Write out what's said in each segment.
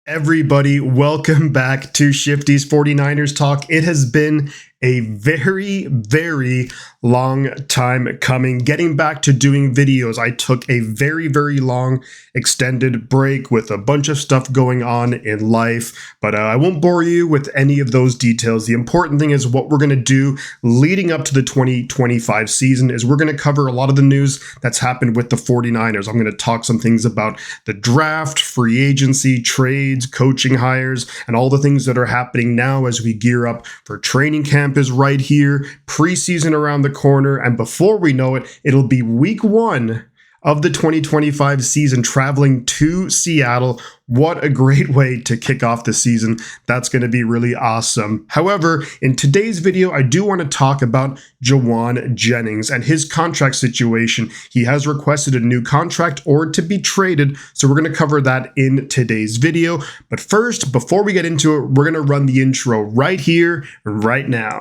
Everybody, welcome back to Shifty's 49ers Talk. It has been a very long time coming. Getting back to doing videos, I took a very long extended break with a bunch of stuff going on in life, but I won't bore you with any of those details. The important thing is what we're going to do leading up to the 2025 season is we're going to cover a lot of the news that's happened with the 49ers. I'm going to talk some things about the draft, free agency, trades, coaching hires, and all the things that are happening now as we gear up for training camp is right here, preseason around the corner, and before we know it, it'll be week 1 of the 2025 season traveling to Seattle. What a great way to kick off the season. That's going to be really awesome. However, in today's video, I do want to talk about Jauan Jennings and his contract situation. He has requested a new contract or to be traded, so we're going to cover that in today's video. But first, before we get into it, we're going to run the intro right here, right now.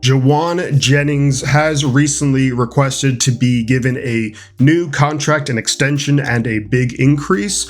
Jauan Jennings has recently requested to be given a new contract, an extension, and a big increase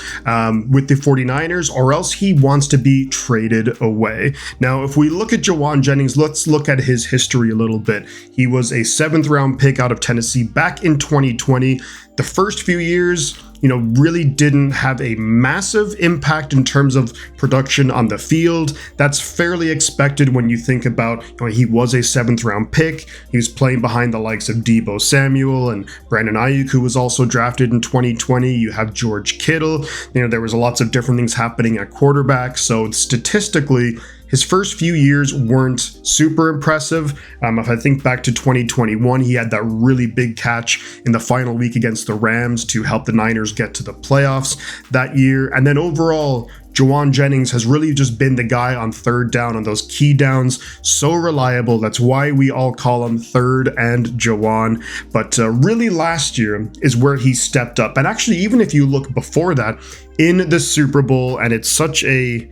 with the 49ers, or else he wants to be traded away. Now, if we look at Jauan Jennings, let's look at his history a little bit. He was a 7th round pick out of Tennessee back in 2020. The first few years, really didn't have a massive impact in terms of production on the field. That's fairly expected when you think about, he was a 7th round pick. He was playing behind the likes of Deebo Samuel and Brandon Ayuk, who was also drafted in 2020. You have George Kittle. There was lots of different things happening at quarterback. So statistically, his first few years weren't super impressive. If I think back to 2021, he had that really big catch in the final week against the Rams to help the Niners get to the playoffs that year. And then overall, Jauan Jennings has really just been the guy on third down, on those key downs, so reliable. That's why we all call him Third and Jauan. But really last year is where he stepped up. And actually, even if you look before that, in the Super Bowl, and it's such a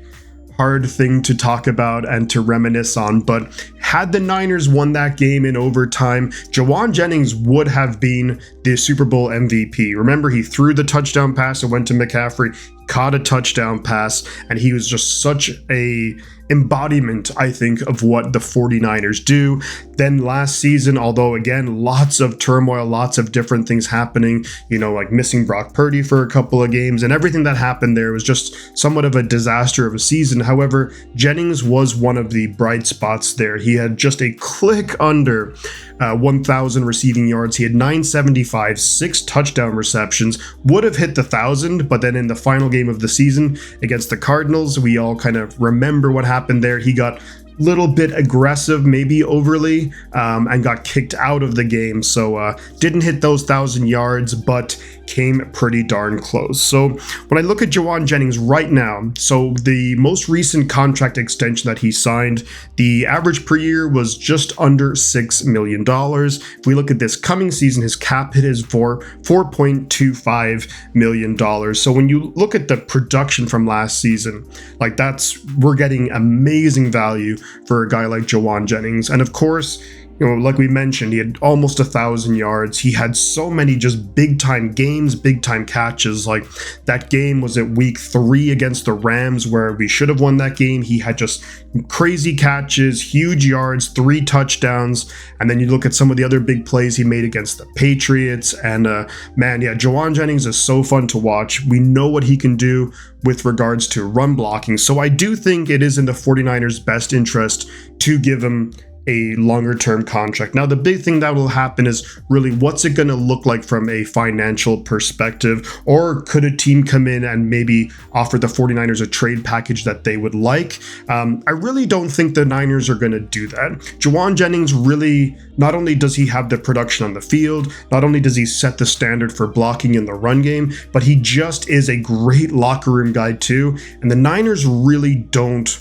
hard thing to talk about and to reminisce on, but had the Niners won that game in overtime, Jauan Jennings would have been the Super Bowl MVP. Remember, he threw the touchdown pass, it went to McCaffrey, caught a touchdown pass, and he was just such a embodiment, I think, of what the 49ers do. Then last season, although again, lots of turmoil, lots of different things happening, like missing Brock Purdy for a couple of games, and everything that happened there was just somewhat of a disaster of a season. However, Jennings was one of the bright spots there. He had just a click under 1,000 receiving yards. He had 975, 6 touchdown receptions, would have hit the 1,000, but then in the final game of the season against the Cardinals, we all kind of remember what happened there. He got little bit aggressive, maybe overly, and got kicked out of the game. So didn't hit those 1,000 yards, but came pretty darn close. So when I look at Jauan Jennings right now, so the most recent contract extension that he signed, the average per year was just under $6 million. If we look at this coming season, his cap hit is for $4.25 million. So when you look at the production from last season, we're getting amazing value for a guy like Jauan Jennings. And of course, like we mentioned, he had almost 1,000 yards. He had so many just big time games, big time catches. Like that game was at week 3 against the Rams where we should have won that game. He had just crazy catches, huge yards, 3 touchdowns. And then you look at some of the other big plays he made against the Patriots. And Jauan Jennings is so fun to watch. We know what he can do with regards to run blocking. So I do think it is in the 49ers' best interest to give him a longer term contract. Now, the big thing that will happen is really what's it going to look like from a financial perspective, or could a team come in and maybe offer the 49ers a trade package that they would like? I really don't think the Niners are going to do that. Jauan Jennings really, not only does he have the production on the field, not only does he set the standard for blocking in the run game, but he just is a great locker room guy too. And the Niners really don't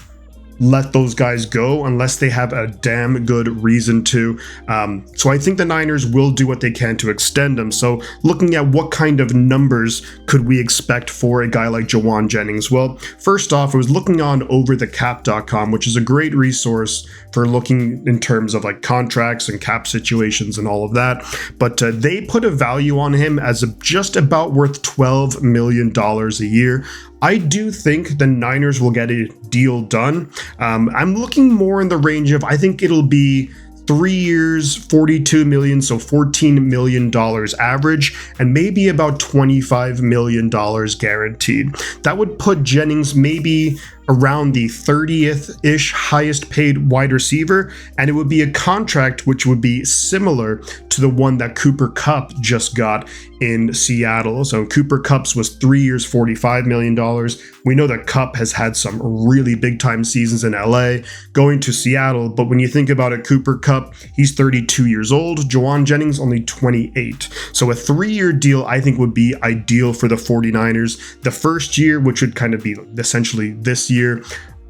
let those guys go unless they have a damn good reason to. So I think the Niners will do what they can to extend him. So looking at what kind of numbers could we expect for a guy like Jauan Jennings? Well, first off, I was looking on overthecap.com, which is a great resource for looking in terms of like contracts and cap situations and all of that. But they put a value on him as just about worth $12 million a year. I do think the Niners will get a deal done. I'm looking more in the range of, I think it'll be 3 years, $42 million, so $14 million average, and maybe about $25 million guaranteed. That would put Jennings maybe around the 30th-ish highest paid wide receiver, and it would be a contract which would be similar to the one that Cooper Kupp just got in Seattle. So Cooper Kupp's was 3 years, $45 million. We know that Kupp has had some really big-time seasons in LA, going to Seattle, but when you think about it, Cooper Kupp, he's 32 years old, Jauan Jennings only 28. So a 3-year deal I think would be ideal for the 49ers. The first year, which would kind of be essentially this year,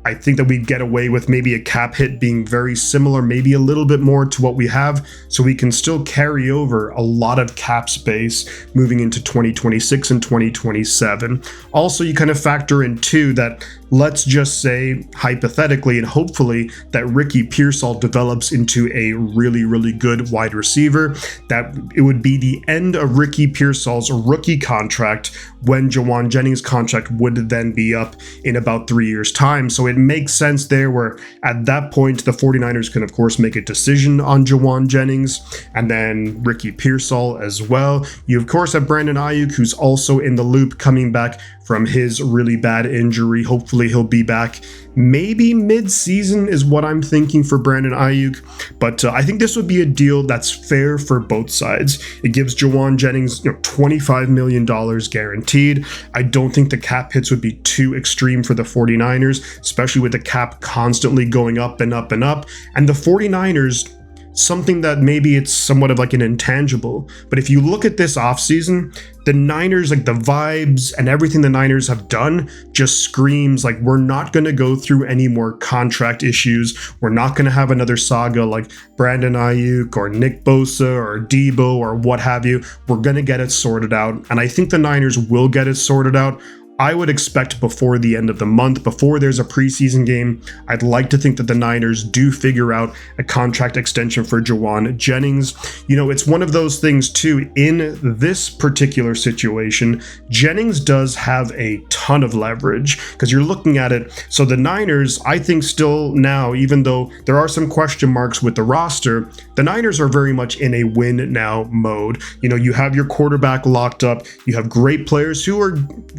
I think that we'd get away with maybe a cap hit being very similar, maybe a little bit more to what we have, so we can still carry over a lot of cap space moving into 2026 and 2027. Also, you kind of factor in too that let's just say hypothetically and hopefully that Ricky Pearsall develops into a really, really good wide receiver, that it would be the end of Ricky Pearsall's rookie contract when Jauan Jennings' contract would then be up in about 3 years' time. So it makes sense there where at that point the 49ers can of course make a decision on Jauan Jennings and then Ricky Pearsall as well. You of course have Brandon Ayuk, who's also in the loop, coming back from his really bad injury. Hopefully he'll be back maybe mid-season is what I'm thinking for Brandon Ayuk. But I think this would be a deal that's fair for both sides. It gives Jauan Jennings $25 million guaranteed. I don't think the cap hits would be too extreme for the 49ers, especially with the cap constantly going up and up and up. And the 49ers, something that maybe it's somewhat of like an intangible, but if you look at this offseason, the Niners, like the vibes and everything the Niners have done just screams like we're not going to go through any more contract issues. We're not going to have another saga like Brandon Ayuk or Nick Bosa or Debo or what have you. We're going to get it sorted out. And I think the Niners will get it sorted out. I would expect before the end of the month, before there's a preseason game, I'd like to think that the Niners do figure out a contract extension for Jauan Jennings. It's one of those things too, in this particular situation, Jennings does have a ton of leverage because you're looking at it. So the Niners, I think still now, even though there are some question marks with the roster, the Niners are very much in a win now mode. You have your quarterback locked up. You have great players who are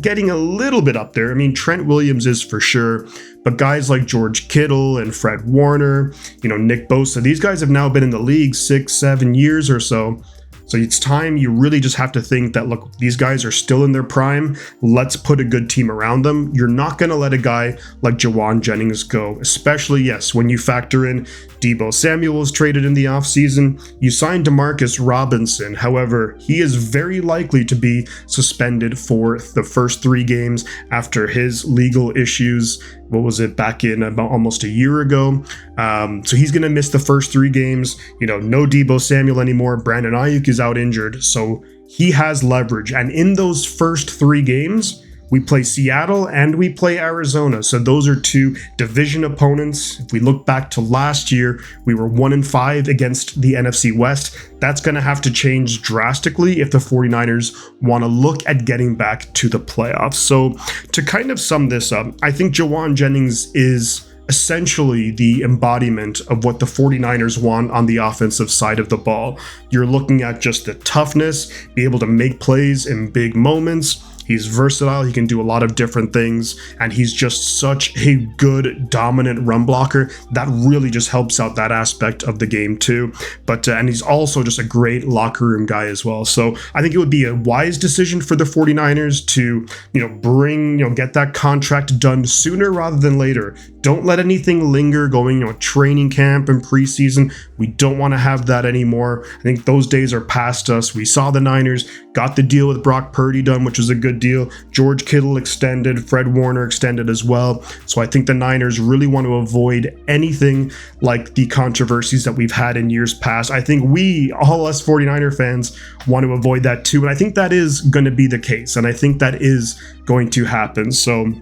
getting a little bit up there. I mean, Trent Williams is for sure, but guys like George Kittle and Fred Warner, Nick Bosa, these guys have now been in the league 6-7 years or so. So it's time you really just have to think that, look, these guys are still in their prime. Let's put a good team around them. You're not going to let a guy like Jauan Jennings go, especially, yes, when you factor in Debo Samuel was traded in the offseason. You signed Demarcus Robinson. However, he is very likely to be suspended for the first 3 games after his legal issues. What was it, back in about almost a year ago? So he's going to miss the first 3 games. No Debo Samuel anymore. Brandon Ayuk is out injured. So he has leverage. And in those first 3 games, we play Seattle and we play Arizona. So those are 2 division opponents. If we look back to last year, we were 1-5 against the NFC West. That's going to have to change drastically if the 49ers want to look at getting back to the playoffs. So to kind of sum this up, I think Jauan Jennings is essentially the embodiment of what the 49ers want on the offensive side of the ball. You're looking at just the toughness, be able to make plays in big moments. He's versatile, he can do a lot of different things, and he's just such a good, dominant run blocker that really just helps out that aspect of the game too. But and he's also just a great locker room guy as well. So I think it would be a wise decision for the 49ers to, get that contract done sooner rather than later. Don't let anything linger going, training camp and preseason. We don't want to have that anymore. I think those days are past us. We saw the Niners got the deal with Brock Purdy done, which was a good deal. George Kittle extended, Fred Warner extended as well. So I think the Niners really want to avoid anything like the controversies that we've had in years past. I think we, all us 49er fans, want to avoid that too. And I think that is going to be the case. And I think that is going to happen. So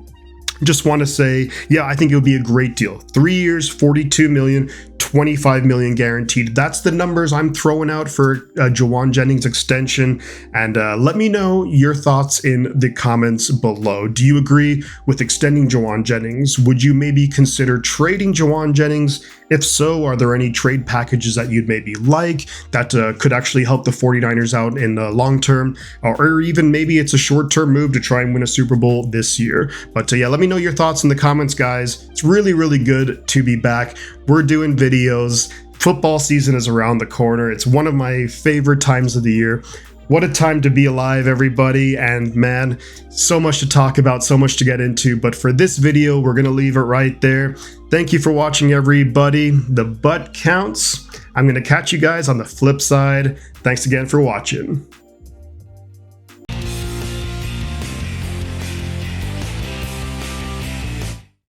just want to say, yeah, I think it would be a great deal. 3 years, 42 million, 25 million guaranteed. That's the numbers I'm throwing out for Jauan Jennings extension. And let me know your thoughts in the comments below. Do you agree with extending Jauan Jennings? Would you maybe consider trading Jauan Jennings? If so, are there any trade packages that you'd maybe like that could actually help the 49ers out in the long term? Or even maybe it's a short-term move to try and win a Super Bowl this year. But yeah, let me know your thoughts in the comments, guys. It's really, really good to be back. We're doing videos. Football season is around the corner. It's one of my favorite times of the year. What a time to be alive, everybody. And man, so much to talk about, so much to get into. But for this video, we're going to leave it right there. Thank you for watching, everybody. The butt counts. I'm going to catch you guys on the flip side. Thanks again for watching.